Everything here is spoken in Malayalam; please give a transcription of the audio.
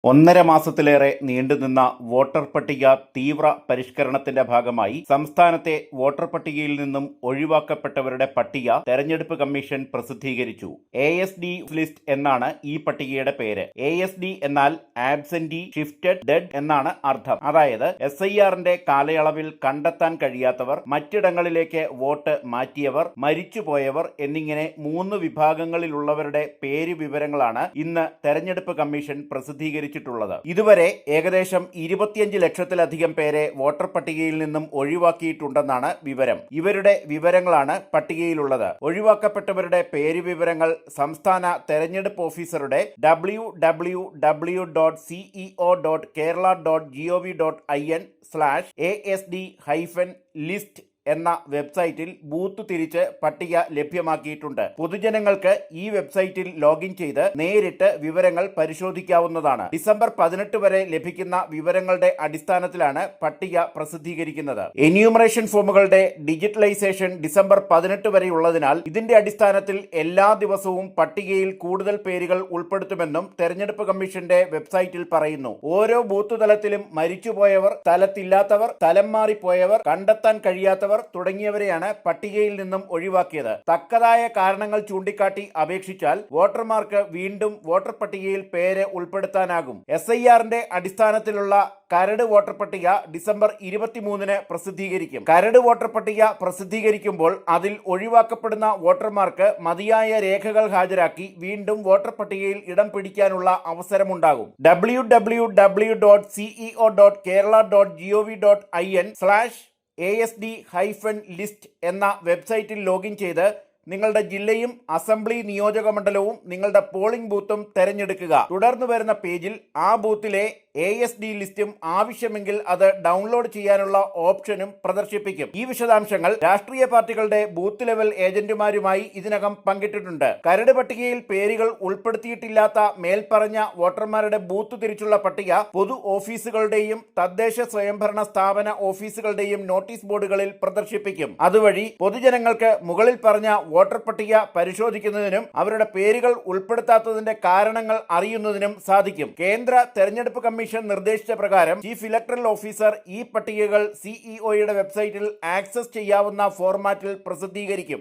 1.5 മാസത്തിലേറെ നീണ്ടുനിന്ന വോട്ടർ പട്ടിക തീവ്ര പരിഷ്കരണത്തിന്റെ ഭാഗമായി സംസ്ഥാനത്തെ വോട്ടർ പട്ടികയിൽ നിന്നും ഒഴിവാക്കപ്പെട്ടവരുടെ പട്ടിക തെരഞ്ഞെടുപ്പ് കമ്മീഷൻ പ്രസിദ്ധീകരിച്ചു. ASD ലിസ്റ്റ് എന്നാണ് ഈ പട്ടികയുടെ പേര്. ASD എന്നാൽ ആബ്സെന്റി ഷിഫ്റ്റഡ് ഡെഡ് എന്നാണ് അർത്ഥം. അതായത് SIRന്റെ കാലയളവിൽ കണ്ടെത്താൻ കഴിയാത്തവർ, മറ്റിടങ്ങളിലേക്ക് വോട്ട് മാറ്റിയവർ, മരിച്ചുപോയവർ എന്നിങ്ങനെ 3 വിഭാഗങ്ങളിലുള്ളവരുടെ പേര് വിവരങ്ങളാണ് ഇന്ന് തെരഞ്ഞെടുപ്പ് കമ്മീഷൻ പ്രസിദ്ധീകരിച്ചത്. ഇതുവരെ ഏകദേശം 25 ലക്ഷത്തിലധികം പേരെ വോട്ടർ പട്ടികയിൽ നിന്നും ഒഴിവാക്കിയിട്ടുണ്ടെന്നാണ് വിവരം. ഇവരുടെ വിവരങ്ങളാണ് പട്ടികയിലുള്ളത്. ഒഴിവാക്കപ്പെട്ടവരുടെ പേര് വിവരങ്ങൾ സംസ്ഥാന തെരഞ്ഞെടുപ്പ് ഓഫീസറുടെ www.ceo.kerala.gov.in/asd-list എന്ന വെബ്സൈറ്റിൽ ബൂത്ത് തിരിച്ച് പട്ടിക ലഭ്യമാക്കിയിട്ടുണ്ട്. പൊതുജനങ്ങൾക്ക് ഈ വെബ്സൈറ്റിൽ ലോഗിൻ ചെയ്ത് നേരിട്ട് വിവരങ്ങൾ പരിശോധിക്കാവുന്നതാണ്. ഡിസംബർ 18 വരെ ലഭിക്കുന്ന വിവരങ്ങളുടെ അടിസ്ഥാനത്തിലാണ് പട്ടിക പ്രസിദ്ധീകരിക്കുന്നത്. എന്യൂമറേഷൻ ഫോമുകളുടെ ഡിജിറ്റലൈസേഷൻ ഡിസംബർ 18 വരെയുള്ളതിനാൽ ഇതിന്റെ അടിസ്ഥാനത്തിൽ എല്ലാ ദിവസവും പട്ടികയിൽ കൂടുതൽ പേരുകൾ ഉൾപ്പെടുത്തുമെന്നും തെരഞ്ഞെടുപ്പ് കമ്മീഷന്റെ വെബ്സൈറ്റിൽ പറയുന്നു. ഓരോ ബൂത്ത് തലത്തിലും മരിച്ചുപോയവർ, സ്ഥലത്തില്ലാത്തവർ, സ്ഥലം മാറിപ്പോയവർ, കണ്ടെത്താൻ കഴിയാത്തവർ തുടങ്ങിയവരെയാണ് പട്ടികയിൽ നിന്നും ഒഴിവാക്കിയത്. തക്കതായ കാരണങ്ങൾ ചൂണ്ടിക്കാട്ടി അപേക്ഷിച്ചാൽ വോട്ടർമാർക്ക് വീണ്ടും വോട്ടർ പട്ടികയിൽ പേര് ഉൾപ്പെടുത്താനാകും. SIRന്റെ അടിസ്ഥാനത്തിലുള്ള കരട് വോട്ടർ പട്ടിക ഡിസംബർ 23-ന് പ്രസിദ്ധീകരിക്കും. കരട് വോട്ടർ പട്ടിക പ്രസിദ്ധീകരിക്കുമ്പോൾ അതിൽ ഒഴിവാക്കപ്പെടുന്ന വോട്ടർമാർക്ക് മതിയായ രേഖകൾ ഹാജരാക്കി വീണ്ടും വോട്ടർ പട്ടികയിൽ ഇടം പിടിക്കാനുള്ള അവസരമുണ്ടാകും. www.ceo.kerala.gov.in/asd-list എന്ന വെബ്സൈറ്റിൽ ലോഗിൻ ചെയ്ത് നിങ്ങളുടെ ജില്ലയും അസംബ്ലി നിയോജക മണ്ഡലവും നിങ്ങളുടെ പോളിംഗ് ബൂത്തും തെരഞ്ഞെടുക്കുക. തുടർന്ന് വരുന്ന പേജിൽ ആ ബൂത്തിലെ ASD ലിസ്റ്റും ആവശ്യമെങ്കിൽ അത് ഡൗൺലോഡ് ചെയ്യാനുള്ള ഓപ്ഷനും പ്രദർശിപ്പിക്കും. ഈ വിശദാംശങ്ങൾ രാഷ്ട്രീയ പാർട്ടികളുടെ ബൂത്ത് ലെവൽ ഏജന്റുമാരുമായി ഇതിനകം പങ്കിട്ടിട്ടുണ്ട്. കരട് പട്ടികയിൽ പേരുകൾ ഉൾപ്പെടുത്തിയിട്ടില്ലാത്ത മേൽപ്പറഞ്ഞ വോട്ടർമാരുടെ ബൂത്ത് തിരിച്ചുള്ള പട്ടിക പൊതു ഓഫീസുകളുടെയും തദ്ദേശ സ്വയംഭരണ സ്ഥാപന ഓഫീസുകളുടെയും നോട്ടീസ് ബോർഡുകളിൽ പ്രദർശിപ്പിക്കും. അതുവഴി പൊതുജനങ്ങൾക്ക് മുകളിൽ പറഞ്ഞ വോട്ടർ പട്ടിക പരിശോധിക്കുന്നതിനും അവരുടെ പേരുകൾ ഉൾപ്പെടുത്താത്തതിന്റെ കാരണങ്ങൾ അറിയുന്നതിനും സാധിക്കും. കേന്ദ്ര തെരഞ്ഞെടുപ്പ് കമ്മീഷൻ നിർദ്ദേശിച്ച പ്രകാരം ചീഫ് ഇലക്ടറൽ ഓഫീസർ ഈ പട്ടികകൾ CEOയുടെ വെബ്സൈറ്റിൽ ആക്സസ് ചെയ്യാവുന്ന ഫോർമാറ്റിൽ പ്രസിദ്ധീകരിക്കും.